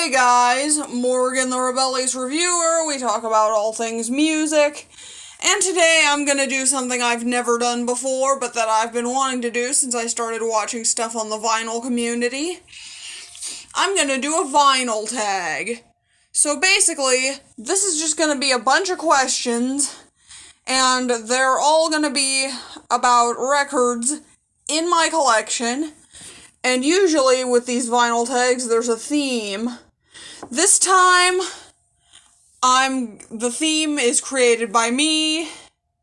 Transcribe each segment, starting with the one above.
Hey guys, Morgan the Rebellious Reviewer. We talk about all things music. And today I'm gonna do something I've never done before, but that I've been wanting to do since I started watching stuff on the vinyl community. I'm gonna do a vinyl tag. So basically, this is just gonna be a bunch of questions, and they're all gonna be about records in my collection. And usually with these vinyl tags, there's a theme. This time, the theme is created by me,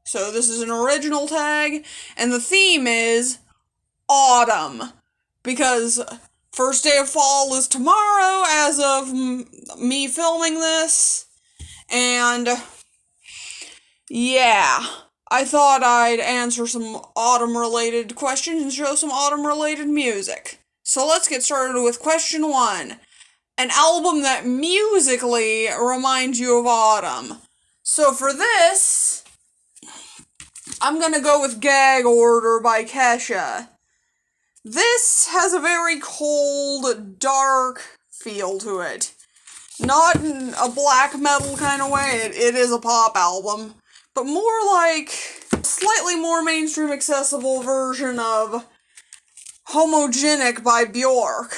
so this is an original tag, and the theme is autumn, because first day of fall is tomorrow as of me filming this, and yeah. I thought I'd answer some autumn-related questions and show some autumn-related music. So let's get started with question 1. An album that musically reminds you of autumn. So for this, I'm gonna go with Gag Order by Kesha. This has a very cold, dark feel to it. Not in a black metal kind of way, it is a pop album. But more like a slightly more mainstream accessible version of Homogenic by Bjork.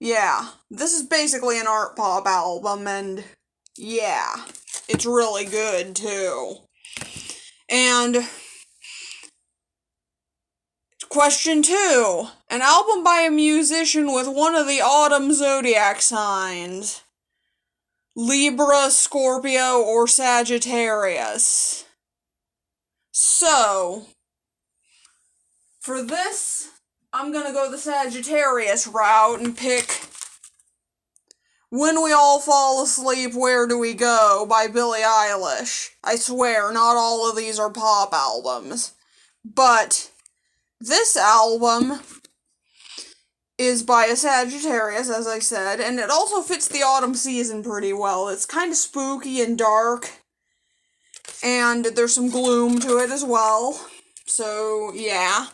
Yeah, this is basically an art pop album, and yeah, it's really good too. And question 2, an album by a musician with one of the autumn zodiac signs. Libra, Scorpio, or Sagittarius. So, for this, I'm gonna go the Sagittarius route and pick When We All Fall Asleep, Where Do We Go by Billie Eilish. I swear, not all of these are pop albums. But this album is by a Sagittarius, as I said, and it also fits the autumn season pretty well. It's kind of spooky and dark, and there's some gloom to it as well. So, yeah.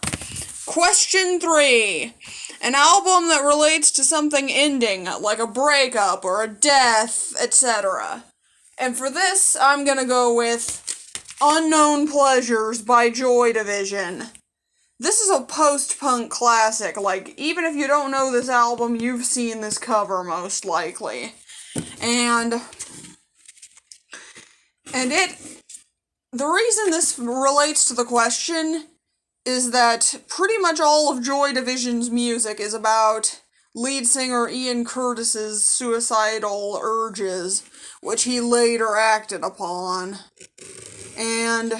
Question 3. An album that relates to something ending, like a breakup or a death, etc. And for this, I'm gonna go with Unknown Pleasures by Joy Division. This is a post-punk classic. Like, even if you don't know this album, you've seen this cover, most likely. And the reason this relates to the question is that pretty much all of Joy Division's music is about lead singer Ian Curtis's suicidal urges, which he later acted upon. And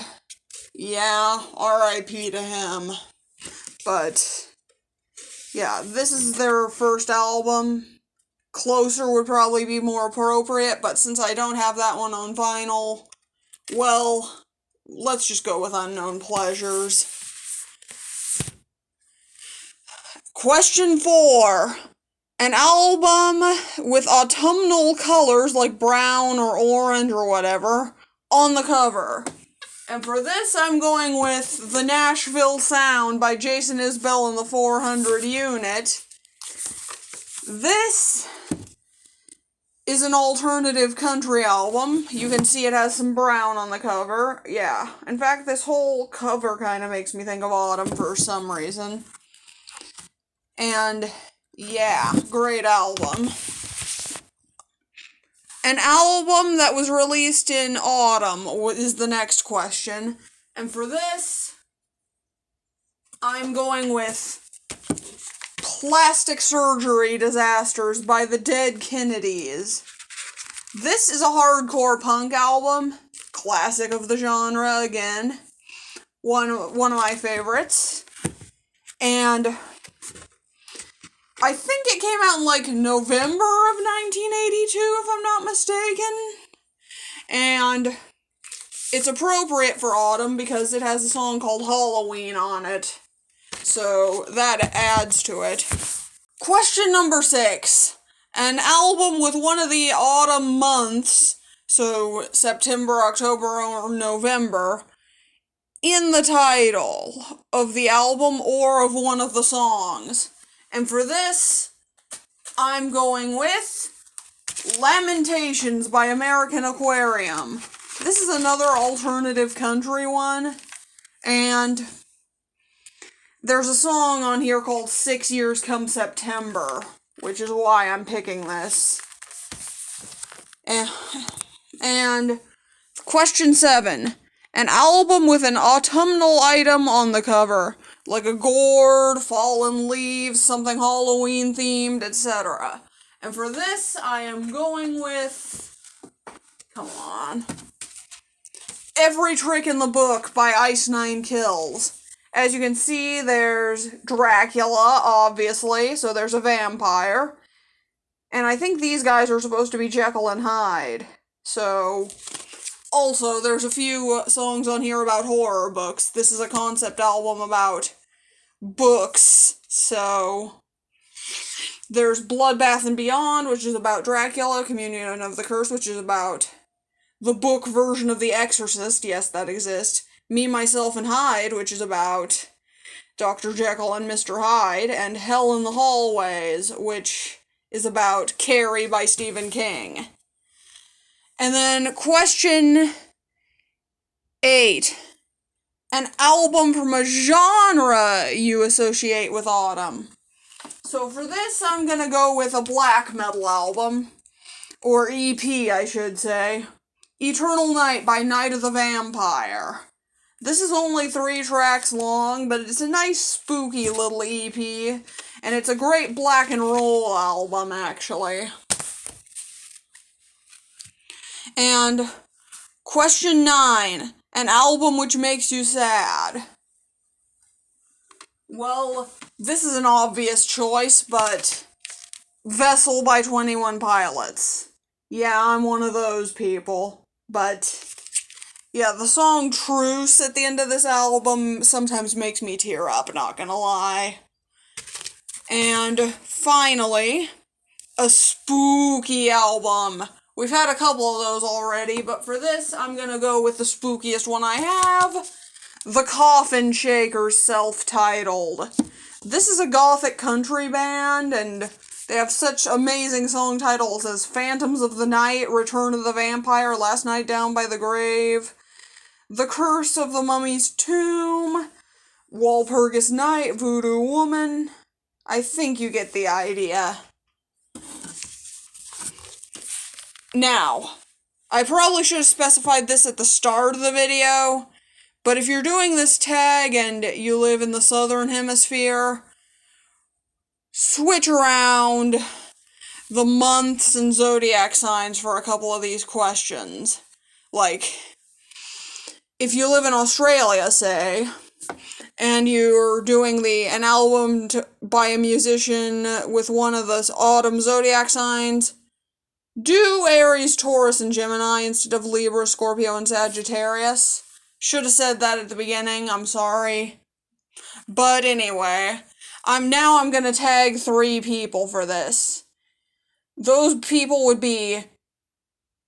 yeah, R.I.P. to him. But, yeah, this is their first album. Closer would probably be more appropriate, but since I don't have that one on vinyl, well, let's just go with Unknown Pleasures. Question 4. An album with autumnal colors like brown or orange or whatever on the cover. And for this, I'm going with The Nashville Sound by Jason Isbell and the 400 Unit. This is an alternative country album. You can see it has some brown on the cover. Yeah. In fact, this whole cover kind of makes me think of autumn for some reason. And yeah, great album. An album that was released in autumn is the next question. And for this, I'm going with Plastic Surgery Disasters by the Dead Kennedys. This is a hardcore punk album. Classic of the genre, again. One of my favorites. And I think it came out in, like, November of 1982, if I'm not mistaken. And it's appropriate for autumn because it has a song called Halloween on it. So that adds to it. Question number 6. An album with one of the autumn months, so September, October, or November, in the title of the album or of one of the songs. And for this, I'm going with Lamentations by American Aquarium. This is another alternative country one, and there's a song on here called 6 Years Come September, which is why I'm picking this. And question 7. An album with an autumnal item on the cover, like a gourd, fallen leaves, something Halloween themed, etc. And for this, I am going with, come on, Every Trick in the Book by Ice Nine Kills. As you can see, there's Dracula, obviously, so there's a vampire. And I think these guys are supposed to be Jekyll and Hyde. So, also, there's a few songs on here about horror books. This is a concept album about books, so there's Bloodbath and Beyond, which is about Dracula, Communion of the Curse, which is about the book version of The Exorcist, yes, that exists, Me, Myself, and Hyde, which is about Dr. Jekyll and Mr. Hyde, and Hell in the Hallways, which is about Carrie by Stephen King. And then question 8. An album from a genre you associate with autumn. So for this, I'm gonna go with a black metal album, or EP, I should say. Eternal Night by Night of the Vampire. This is only 3 tracks long, but it's a nice spooky little EP, and it's a great black and roll album, actually. And question 9. An album which makes you sad. Well, this is an obvious choice, but Vessel by 21 Pilots. Yeah, I'm one of those people. But, yeah, the song Truce at the end of this album sometimes makes me tear up, not gonna lie. And finally, a spooky album. We've had a couple of those already, but for this, I'm gonna go with the spookiest one I have, The Coffin Shakers, self-titled. This is a gothic country band, and they have such amazing song titles as Phantoms of the Night, Return of the Vampire, Last Night Down by the Grave, The Curse of the Mummy's Tomb, Walpurgis Night, Voodoo Woman. I think you get the idea. Now, I probably should have specified this at the start of the video, but if you're doing this tag and you live in the southern hemisphere, switch around the months and zodiac signs for a couple of these questions. Like, if you live in Australia, say, and you're doing an album by a musician with one of the autumn zodiac signs, do Aries, Taurus, and Gemini instead of Libra, Scorpio, and Sagittarius. Should have said that at the beginning, I'm sorry. But anyway, I'm gonna tag 3 people for this. Those people would be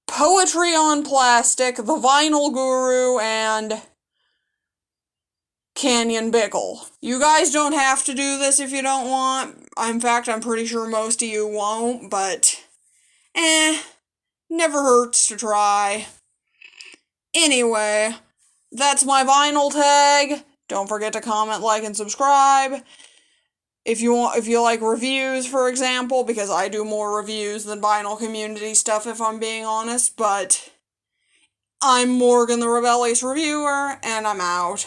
Poetry on Plastic, The Vinyl Guru, and Canyon Bickle. You guys don't have to do this if you don't want. In fact, I'm pretty sure most of you won't, but never hurts to try. Anyway, that's my vinyl tag. Don't forget to comment, like, and subscribe. If you like reviews, for example, because I do more reviews than vinyl community stuff, if I'm being honest, but I'm Morgan the Rebellious Reviewer, and I'm out.